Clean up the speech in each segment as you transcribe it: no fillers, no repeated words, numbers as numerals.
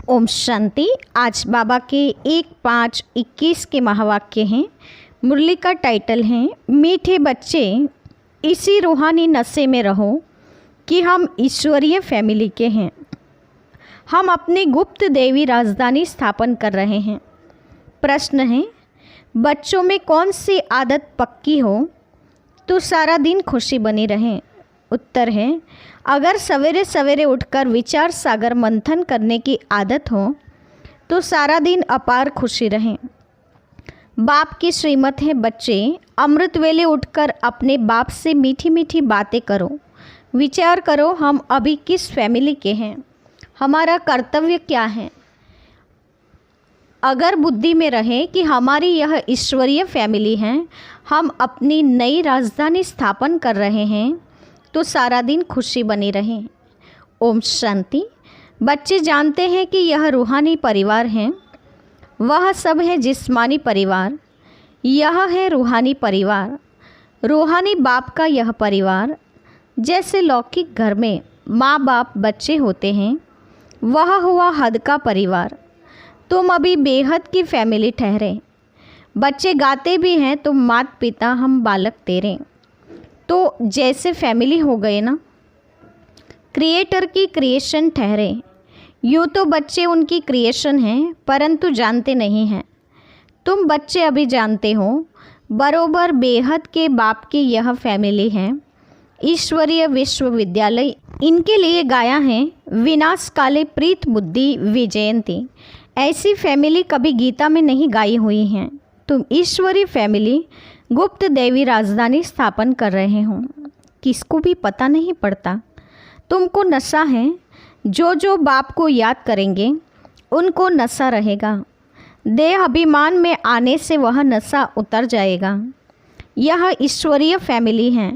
ओम शांति। आज बाबा के 1-5-21 के महावाक्य हैं। मुरली का टाइटल है मीठे बच्चे इसी रूहानी नशे में रहो कि हम ईश्वरीय फैमिली के हैं। हम अपनी गुप्त देवी राजधानी स्थापन कर रहे हैं। प्रश्न है, बच्चों में कौन सी आदत पक्की हो तो सारा दिन खुशी बनी रहे? उत्तर है, अगर सवेरे सवेरे उठकर विचार सागर मंथन करने की आदत हो तो सारा दिन अपार खुशी रहे। बाप की श्रीमत है, बच्चे अमृत वेले उठकर अपने बाप से मीठी मीठी बातें करो। विचार करो, हम अभी किस फैमिली के हैं, हमारा कर्तव्य क्या है। अगर बुद्धि में रहे कि हमारी यह ईश्वरीय फैमिली है, हम अपनी नई राजधानी स्थापन कर रहे हैं, तो सारा दिन खुशी बनी रहे। ओम शांति। बच्चे जानते हैं कि यह रूहानी परिवार है, वह सब है जिस्मानी परिवार, यह है रूहानी परिवार। रूहानी बाप का यह परिवार, जैसे लौकिक घर में माँ बाप बच्चे होते हैं, वह हुआ हद का परिवार। तुम अभी बेहद की फैमिली ठहरे। बच्चे गाते भी हैं, तुम माता पिता हम बालक तेरे, तो जैसे फैमिली हो गए ना, क्रिएटर की क्रिएशन ठहरे। यूँ तो बच्चे उनकी क्रिएशन हैं, परंतु जानते नहीं हैं। तुम बच्चे अभी जानते हो, बरोबर बेहद के बाप की यह फैमिली है। ईश्वरीय विश्वविद्यालय इनके लिए गाया है, विनाश काले प्रीत बुद्धि विजयंती। ऐसी फैमिली कभी गीता में नहीं गाई हुई हैं। तुम ईश्वरीय फैमिली गुप्त देवी राजधानी स्थापन कर रहे हो, किसको भी पता नहीं पड़ता। तुमको नशा है, जो बाप को याद करेंगे उनको नशा रहेगा। देह अभिमान में आने से वह नशा उतर जाएगा। यह ईश्वरीय फैमिली है।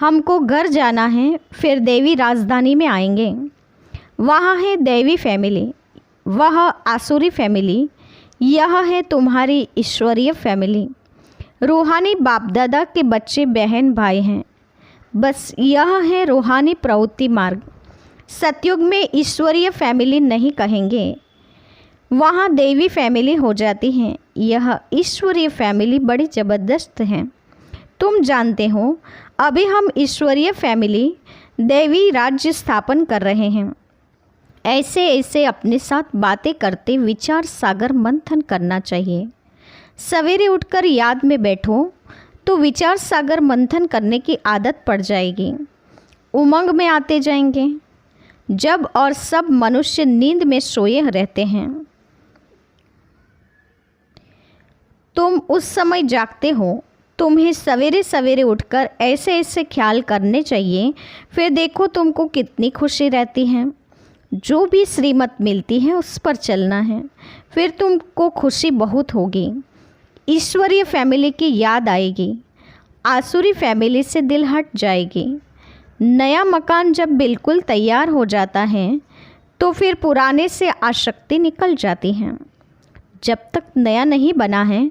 हमको घर जाना है, फिर देवी राजधानी में आएंगे। वहाँ है देवी फैमिली, वह आसुरी फैमिली, यह है तुम्हारी ईश्वरीय फैमिली। रूहानी बाप दादा के बच्चे बहन भाई हैं। बस यह है रूहानी प्रवृत्ति मार्ग। सतयुग में ईश्वरीय फैमिली नहीं कहेंगे, वहाँ देवी फैमिली हो जाती हैं। यह ईश्वरीय फैमिली बड़ी ज़बरदस्त है। तुम जानते हो, अभी हम ईश्वरीय फैमिली देवी राज्य स्थापन कर रहे हैं। ऐसे ऐसे अपने साथ बातें करते विचार सागर मंथन करना चाहिए। सवेरे उठकर याद में बैठो तो विचार सागर मंथन करने की आदत पड़ जाएगी। उमंग में आते जाएंगे। जब और सब मनुष्य नींद में सोए रहते हैं, तुम उस समय जागते हो। तुम्हें सवेरे सवेरे उठकर ऐसे ऐसे ख्याल करने चाहिए, फिर देखो तुमको कितनी खुशी रहती है। जो भी श्रीमत मिलती है उस पर चलना है, फिर तुमको खुशी बहुत होगी। ईश्वरीय फैमिली की याद आएगी, आसुरी फैमिली से दिल हट जाएगी। नया मकान जब बिल्कुल तैयार हो जाता है तो फिर पुराने से आसक्ति निकल जाती है। जब तक नया नहीं बना है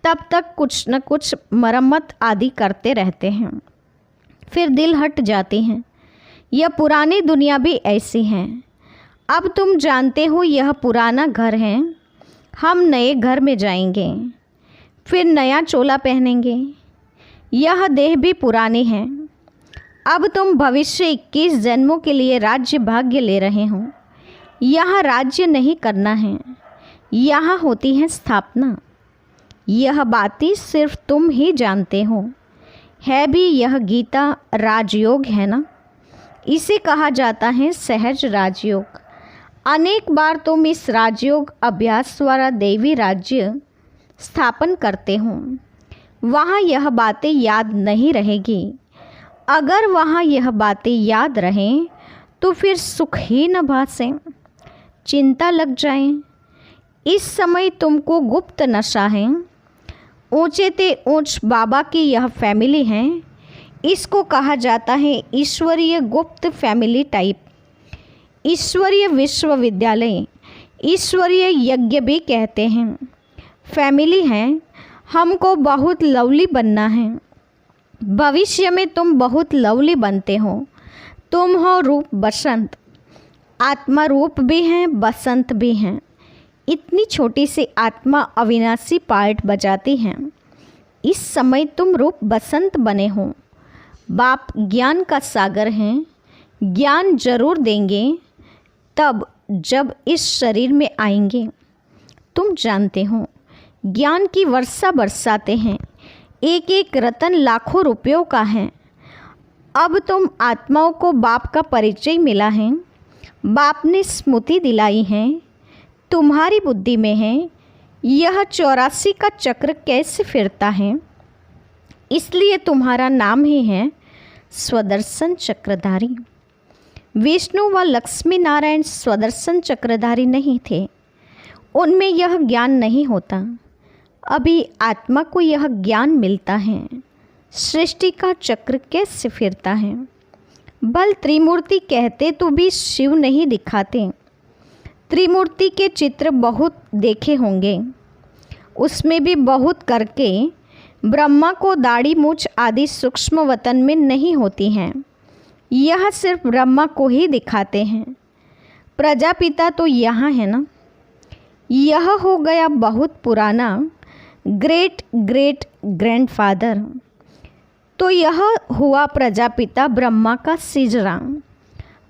तब तक कुछ न कुछ मरम्मत आदि करते रहते हैं, फिर दिल हट जाती हैं। यह पुरानी दुनिया भी ऐसी है। अब तुम जानते हो यह पुराना घर है, हम नए घर में जाएंगे, फिर नया चोला पहनेंगे। यह देह भी पुरानी है। अब तुम भविष्य 21 जन्मों के लिए राज्य भाग्य ले रहे हो। यहाँ राज्य नहीं करना है, यहाँ होती है स्थापना। यह बातें सिर्फ तुम ही जानते हो। है भी यह गीता राजयोग है ना, इसे कहा जाता है सहज राजयोग। अनेक बार तुम इस राजयोग अभ्यास द्वारा देवी राज्य स्थापन करते हो। वहाँ यह बातें याद नहीं रहेगी। अगर वहाँ यह बातें याद रहें तो फिर सुख ही न भासे, चिंता लग जाए। इस समय तुमको गुप्त नशा है। ऊंचे ते ऊंच बाबा की यह फैमिली है। इसको कहा जाता है ईश्वरीय गुप्त फैमिली टाइप। ईश्वरीय विश्वविद्यालय, ईश्वरीय यज्ञ भी कहते हैं। फैमिली है, हमको बहुत लवली बनना है। भविष्य में तुम बहुत लवली बनते हो। तुम हो रूप बसंत, आत्मा रूप भी हैं, बसंत भी हैं। इतनी छोटी सी आत्मा अविनाशी पार्ट बजाती हैं। इस समय तुम रूप बसंत बने हो। बाप ज्ञान का सागर हैं, ज्ञान जरूर देंगे तब जब इस शरीर में आएंगे। तुम जानते हो ज्ञान की वर्षा बरसाते हैं, एक एक रतन लाखों रुपयों का है। अब तुम आत्माओं को बाप का परिचय मिला है, बाप ने स्मृति दिलाई है, तुम्हारी बुद्धि में है यह 84 का चक्र कैसे फिरता है। इसलिए तुम्हारा नाम ही है स्वदर्शन चक्रधारी। विष्णु व लक्ष्मी नारायण स्वदर्शन चक्रधारी नहीं थे, उनमें यह ज्ञान नहीं होता। अभी आत्मा को यह ज्ञान मिलता है सृष्टि का चक्र कैसे फिरता है। बल त्रिमूर्ति कहते तो भी शिव नहीं दिखाते। त्रिमूर्ति के चित्र बहुत देखे होंगे, उसमें भी बहुत करके ब्रह्मा को दाढ़ी मूछ आदि सूक्ष्म वतन में नहीं होती हैं। यह सिर्फ ब्रह्मा को ही दिखाते हैं। प्रजापिता तो यहाँ है ना। यह हो गया बहुत पुराना ग्रेट ग्रेट ग्रैंडफादर। तो यह हुआ प्रजापिता ब्रह्मा का सिजरा।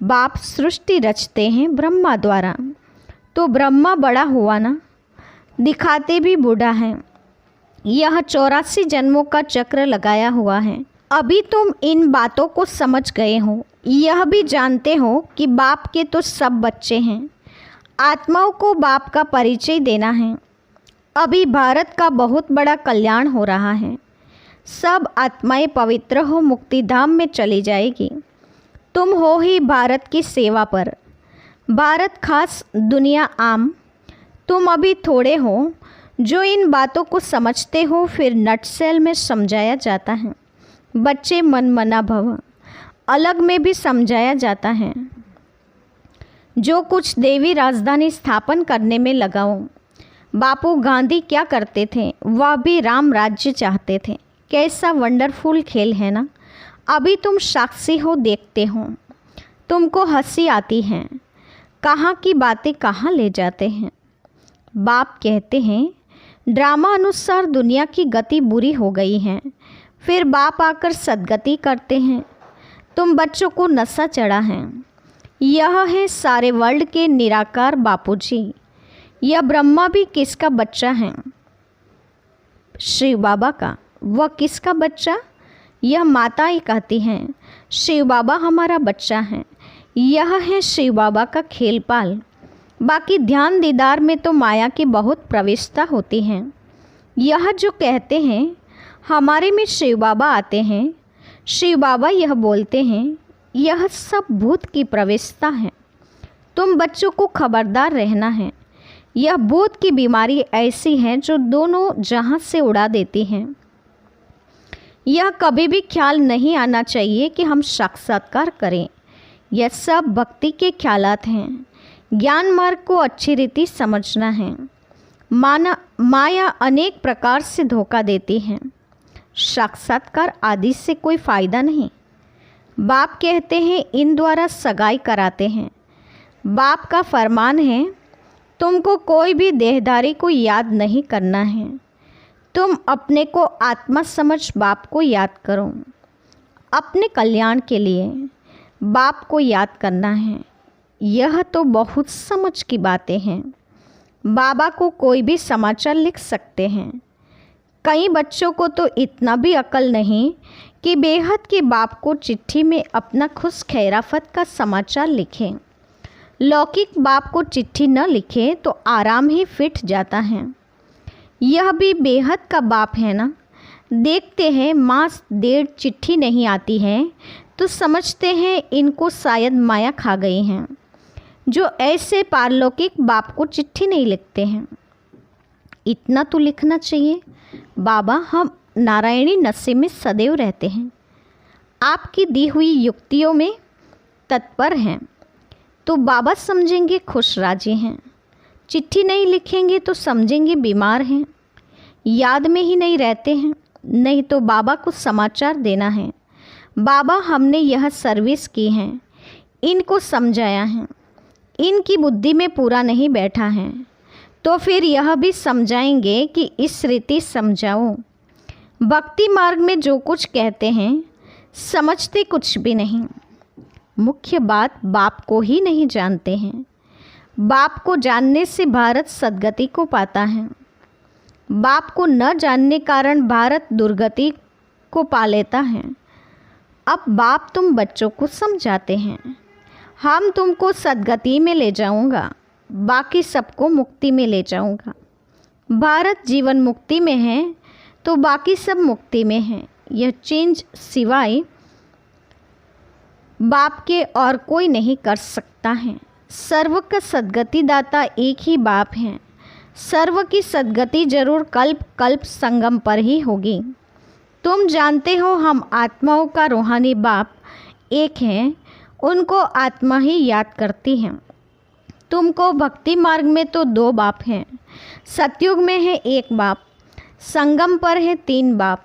बाप सृष्टि रचते हैं ब्रह्मा द्वारा, तो ब्रह्मा बड़ा हुआ ना, दिखाते भी बूढ़ा है। यह 84 जन्मों का चक्र लगाया हुआ है। अभी तुम इन बातों को समझ गए हो, यह भी जानते हो कि बाप के तो सब बच्चे हैं। आत्माओं को बाप का परिचय देना है। अभी भारत का बहुत बड़ा कल्याण हो रहा है। सब आत्माएं पवित्र हो मुक्तिधाम में चली जाएगी। तुम हो ही भारत की सेवा पर। भारत खास, दुनिया आम। तुम अभी थोड़े हो जो इन बातों को समझते हो, फिर नटसेल में समझाया जाता है। बच्चे मन मना भव अलग में भी समझाया जाता है। जो कुछ देवी राजधानी स्थापन करने में लगाओ। बापू गांधी क्या करते थे, वह भी राम राज्य चाहते थे। कैसा वंडरफुल खेल है ना। अभी तुम साक्षी हो, देखते हो, तुमको हंसी आती है। कहाँ की बातें कहाँ ले जाते हैं। बाप कहते हैं ड्रामा अनुसार दुनिया की गति बुरी हो गई है, फिर बाप आकर सद्गति करते हैं। तुम बच्चों को नशा चढ़ा है। यह है सारे वर्ल्ड के निराकार बापूजी। यह ब्रह्मा भी किसका बच्चा है? शिव बाबा का। वह किसका बच्चा? यह माता ही कहती हैं शिव बाबा हमारा बच्चा है। यह है शिव बाबा का खेलपाल। बाकी ध्यान दीदार में तो माया की बहुत प्रविष्टता होती है। यह जो कहते हैं हमारे में शिव बाबा आते हैं, शिव बाबा यह बोलते हैं, यह सब भूत की प्रविष्टता है। तुम बच्चों को खबरदार रहना है। यह भूत की बीमारी ऐसी है जो दोनों जहां से उड़ा देती है। यह कभी भी ख्याल नहीं आना चाहिए कि हम साक्षात्कार करें। यह सब भक्ति के ख्यालात हैं। ज्ञान मार्ग को अच्छी रीति समझना है। माया अनेक प्रकार से धोखा देती है। साक्षात्कार आदि से कोई फ़ायदा नहीं। बाप कहते हैं इन द्वारा सगाई कराते हैं। बाप का फरमान है तुमको कोई भी देहधारी को याद नहीं करना है। तुम अपने को आत्मा समझ बाप को याद करो। अपने कल्याण के लिए बाप को याद करना है। यह तो बहुत समझ की बातें हैं। बाबा को कोई भी समाचार लिख सकते हैं। कई बच्चों को तो इतना भी अकल नहीं कि बेहद के बाप को चिट्ठी में अपना खुश खैराफत का समाचार लिखें। लौकिक बाप को चिट्ठी न लिखे तो आराम ही फिट जाता है। यह भी बेहद का बाप है ना। देखते हैं मास देर चिट्ठी नहीं आती है तो समझते हैं इनको शायद माया खा गई हैं, जो ऐसे पारलौकिक बाप को चिट्ठी नहीं लिखते हैं। इतना तो लिखना चाहिए, बाबा हम नारायणी नशे में सदैव रहते हैं, आपकी दी हुई युक्तियों में तत्पर हैं, तो बाबा समझेंगे खुश राजी हैं। चिट्ठी नहीं लिखेंगे तो समझेंगे बीमार हैं, याद में ही नहीं रहते हैं। नहीं तो बाबा को समाचार देना है, बाबा हमने यह सर्विस की है, इनको समझाया है, इनकी बुद्धि में पूरा नहीं बैठा है, तो फिर यह भी समझाएंगे कि इस रीति समझाओ। भक्ति मार्ग में जो कुछ कहते हैं समझते कुछ भी नहीं। मुख्य बात बाप को ही नहीं जानते हैं। बाप को जानने से भारत सद्गति को पाता है। बाप को न जानने कारण भारत दुर्गति को पा लेता है। अब बाप तुम बच्चों को समझाते हैं, हम तुमको सद्गति में ले जाऊंगा, बाकी सबको मुक्ति में ले जाऊंगा। भारत जीवन मुक्ति में है तो बाकी सब मुक्ति में है। यह चेंज सिवाय बाप के और कोई नहीं कर सकता है। सर्व का सद्गति दाता एक ही बाप हैं। सर्व की सद्गति जरूर कल्प कल्प संगम पर ही होगी। तुम जानते हो हम आत्माओं का रूहानी बाप एक हैं, उनको आत्मा ही याद करती हैं। तुमको भक्ति मार्ग में तो 2 बाप हैं। सतयुग में है 1 बाप, संगम पर है 3 बाप।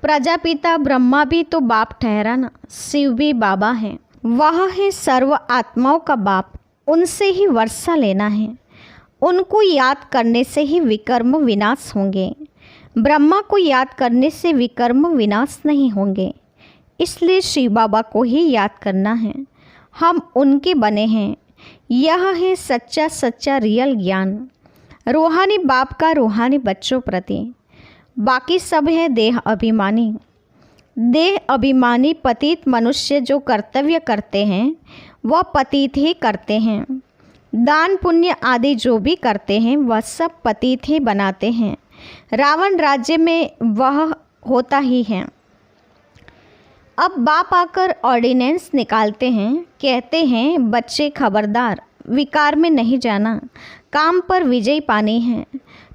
प्रजापिता ब्रह्मा भी तो बाप ठहरा ना, शिव भी बाबा हैं। वह है सर्व आत्माओं का बाप, उनसे ही वर्षा लेना है। उनको याद करने से ही विकर्म विनाश होंगे। ब्रह्मा को याद करने से विकर्म विनाश नहीं होंगे। इसलिए शिव बाबा को ही याद करना है। हम उनके बने हैं। यह है सच्चा सच्चा रियल ज्ञान, रूहानी बाप का रूहानी बच्चों प्रति। बाकी सब है देह अभिमानी। देह अभिमानी पतित मनुष्य जो कर्तव्य करते हैं वह पतित ही करते हैं। दान पुण्य आदि जो भी करते हैं वह सब पतित ही बनाते हैं। रावण राज्य में वह होता ही है। अब बाप आकर ऑर्डिनेंस निकालते हैं, कहते हैं बच्चे खबरदार, विकार में नहीं जाना, काम पर विजय पानी है।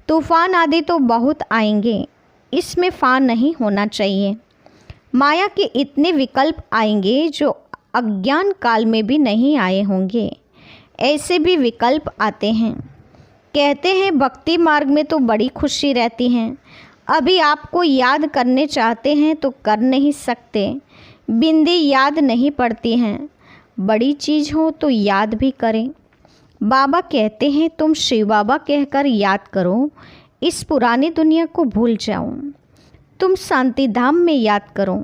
तूफान आदि तो बहुत आएंगे, इसमें फान नहीं होना चाहिए। माया के इतने विकल्प आएंगे जो अज्ञान काल में भी नहीं आए होंगे। ऐसे भी विकल्प आते हैं। कहते हैं भक्ति मार्ग में तो बड़ी खुशी रहती है। अभी आपको याद करने चाहते हैं तो कर नहीं सकते। बिंदी याद नहीं पड़ती हैं। बड़ी चीज़ हो तो याद भी करें। बाबा कहते हैं तुम शिव बाबा कहकर याद करो, इस पुरानी दुनिया को भूल जाओ। तुम शांति धाम में याद करो।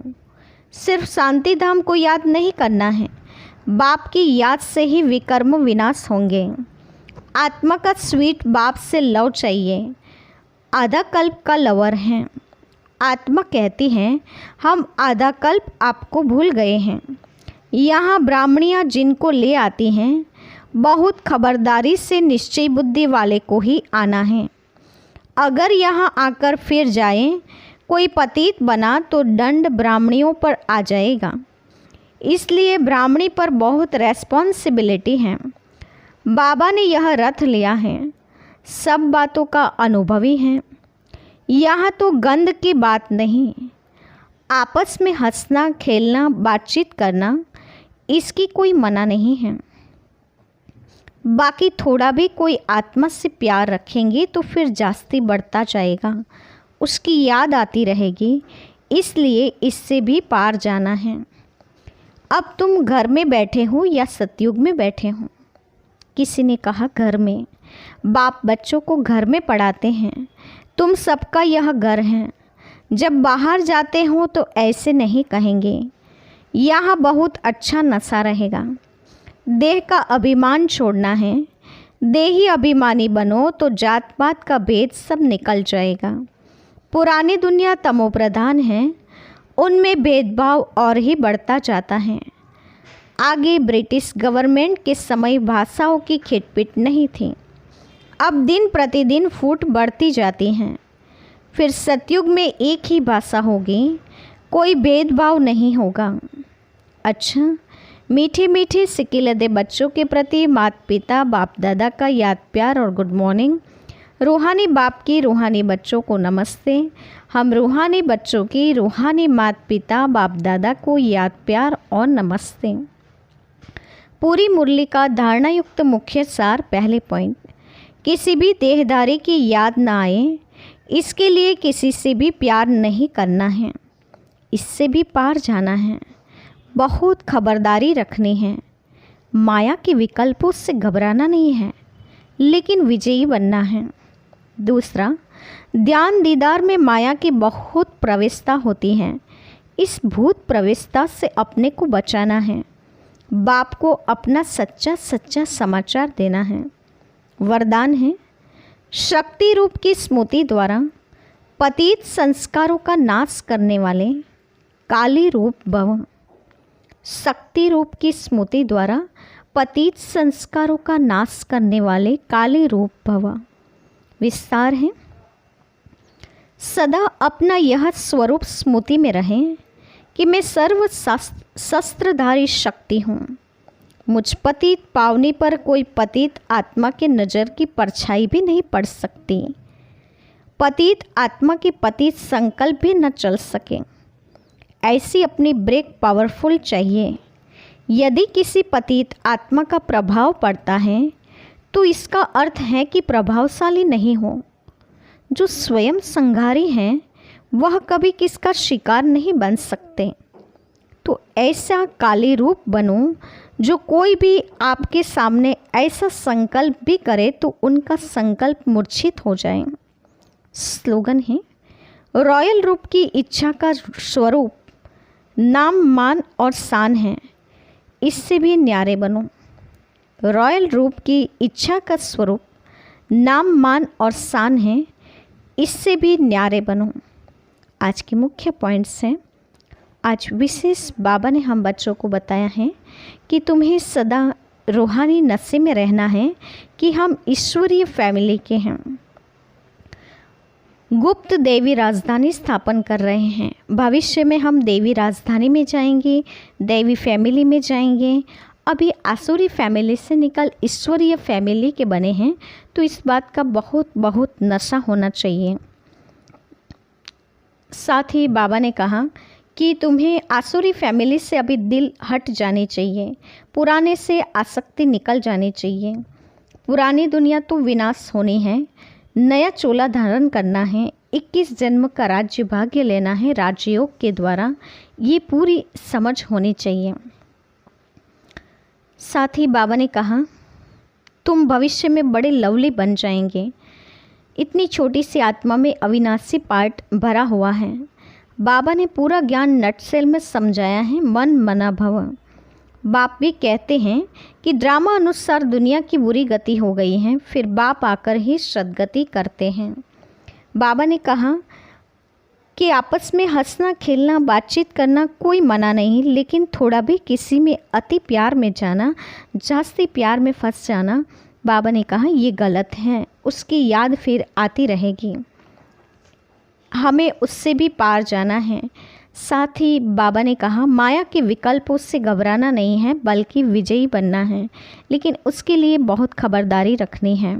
सिर्फ शांति धाम को याद नहीं करना है, बाप की याद से ही विकर्म विनाश होंगे। आत्मा का स्वीट बाप से लव चाहिए। आधा कल्प का लवर हैं। आत्मा कहती है हम आधा कल्प आपको भूल गए हैं। यहाँ ब्राह्मणियाँ जिनको ले आती हैं बहुत खबरदारी से निश्चय बुद्धि वाले को ही आना है। अगर यहाँ आकर फिर जाए कोई पतित बना तो दंड ब्राह्मणियों पर आ जाएगा। इसलिए ब्राह्मणी पर बहुत रेस्पॉन्सिबिलिटी है। बाबा ने यह रथ लिया है, सब बातों का अनुभवी है। यहाँ तो गंध की बात नहीं, आपस में हंसना खेलना बातचीत करना इसकी कोई मना नहीं है। बाकी थोड़ा भी कोई आत्मा से प्यार रखेंगे तो फिर जास्ती बढ़ता जाएगा, उसकी याद आती रहेगी। इसलिए इससे भी पार जाना है। अब तुम घर में बैठे हो या सतयुग में बैठे हो? किसी ने कहा घर में। बाप बच्चों को घर में पढ़ाते हैं। तुम सबका यह घर है। जब बाहर जाते हो तो ऐसे नहीं कहेंगे। यहाँ बहुत अच्छा नशा रहेगा। देह का अभिमान छोड़ना है। देही अभिमानी बनो तो जात पात का भेद सब निकल जाएगा। पुरानी दुनिया तमोप्रधान है, उनमें भेदभाव और ही बढ़ता जाता है। आगे ब्रिटिश गवर्नमेंट के समय भाषाओं की खिटपिट नहीं थी। अब दिन प्रतिदिन फूट बढ़ती जाती हैं। फिर सतयुग में एक ही भाषा होगी, कोई भेदभाव नहीं होगा। अच्छा, मीठे मीठे सिकिलदे बच्चों के प्रति माता पिता बाप दादा का याद प्यार और गुड मॉर्निंग। रूहानी बाप की रूहानी बच्चों को नमस्ते। हम रूहानी बच्चों की रूहानी माता पिता बाप दादा को याद प्यार और नमस्ते। पूरी मुरली का धारणा युक्त मुख्य सार। पहले पॉइंट, किसी भी देहधारी की याद ना आए, इसके लिए किसी से भी प्यार नहीं करना है। इससे भी पार जाना है। बहुत खबरदारी रखनी है। माया के विकल्पों से घबराना नहीं है, लेकिन विजयी बनना है। दूसरा, ध्यान दीदार में माया की बहुत प्रवेशता होती है। इस भूत प्रवेशता से अपने को बचाना है। बाप को अपना सच्चा सच्चा समाचार देना है। वरदान है, शक्ति रूप की स्मृति द्वारा पतित संस्कारों का नाश करने वाले काली रूप भव। शक्ति रूप की स्मृति द्वारा पतित संस्कारों का नाश करने वाले काली रूप भव। विस्तार है, सदा अपना यह स्वरूप स्मृति में रहें कि मैं सर्व शस्त्रधारी शक्ति हूँ। मुझ पतित पावनी पर कोई पतित आत्मा के नज़र की परछाई भी नहीं पड़ सकती। पतित आत्मा की पतित संकल्प भी न चल सके। ऐसी अपनी ब्रेक पावरफुल चाहिए। यदि किसी पतित आत्मा का प्रभाव पड़ता है तो इसका अर्थ है कि प्रभावशाली नहीं हो। जो स्वयं संहारी हैं वह कभी किसका शिकार नहीं बन सकते। तो ऐसा काली रूप बनो जो कोई भी आपके सामने ऐसा संकल्प भी करे तो उनका संकल्प मूर्छित हो जाए। स्लोगन है, रॉयल रूप की इच्छा का स्वरूप नाम मान और शान है, इससे भी न्यारे बनो। रॉयल रूप की इच्छा का स्वरूप नाम मान और शान है, इससे भी न्यारे बनो। आज के मुख्य पॉइंट्स हैं। आज विशेष बाबा ने हम बच्चों को बताया है कि तुम्हें सदा रूहानी नशे में रहना है कि हम ईश्वरीय फैमिली के हैं। गुप्त देवी राजधानी स्थापन कर रहे हैं। भविष्य में हम देवी राजधानी में जाएंगे, देवी फैमिली में जाएंगे। अभी आसुरी फैमिली से निकल ईश्वरीय फैमिली के बने हैं, तो इस बात का बहुत बहुत नशा होना चाहिए। साथ ही बाबा ने कहा कि तुम्हें आसुरी फैमिली से अभी दिल हट जाने चाहिए, पुराने से आसक्ति निकल जानी चाहिए। पुरानी दुनिया तो विनाश होनी है, नया चोला धारण करना है, 21 जन्म का राज्य भाग्य लेना है राजयोग के द्वारा। ये पूरी समझ होनी चाहिए। साथ ही बाबा ने कहा तुम भविष्य में बड़े लवली बन जाएंगे। इतनी छोटी सी आत्मा में अविनाशी पार्ट भरा हुआ है। बाबा ने पूरा ज्ञान नटसेल में समझाया है, मन मना भव। बाप भी कहते हैं कि ड्रामा अनुसार दुनिया की बुरी गति हो गई है, फिर बाप आकर ही सद्गति करते हैं। बाबा ने कहा कि आपस में हंसना खेलना बातचीत करना कोई मना नहीं, लेकिन थोड़ा भी किसी में अति प्यार में जाना, जास्ती प्यार में फंस जाना, बाबा ने कहा ये गलत है। उसकी याद फिर आती रहेगी, हमें उससे भी पार जाना है। साथ ही बाबा ने कहा माया के विकल्पों से घबराना नहीं है, बल्कि विजयी बनना है, लेकिन उसके लिए बहुत खबरदारी रखनी है।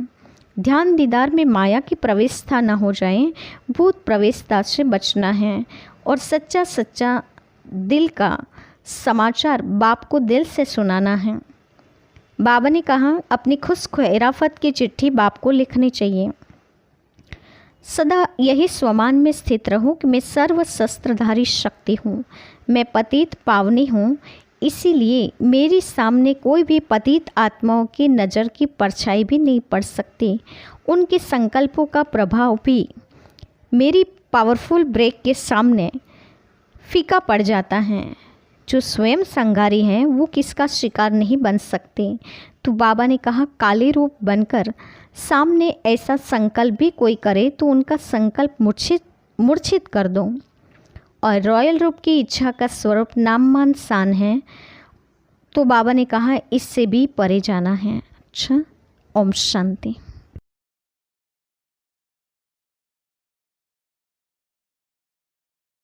ध्यान दीदार में माया की प्रवेशता न हो जाए, भूत प्रवेशता से बचना है और सच्चा सच्चा दिल का समाचार बाप को दिल से सुनाना है। बाबा ने कहा अपनी खुश खैराफत की चिट्ठी बाप को लिखनी चाहिए। सदा यही स्वमान में स्थित रहूं कि मैं सर्व शस्त्रधारी शक्ति हूँ, मैं पतित पावनी हूँ, इसीलिए मेरे सामने कोई भी पतित आत्माओं की नज़र की परछाई भी नहीं पड़ सकती। उनके संकल्पों का प्रभाव भी मेरी पावरफुल ब्रेक के सामने फीका पड़ जाता है। जो स्वयं संहारी हैं वो किसका शिकार नहीं बन सकते। तो बाबा ने कहा काली रूप बनकर सामने ऐसा संकल्प भी कोई करे तो उनका संकल्प मूर्छित कर दो। और रॉयल रूप की इच्छा का स्वरूप नाम मान शान है, तो बाबा ने कहा इससे भी परे जाना है। अच्छा, ओम शांति।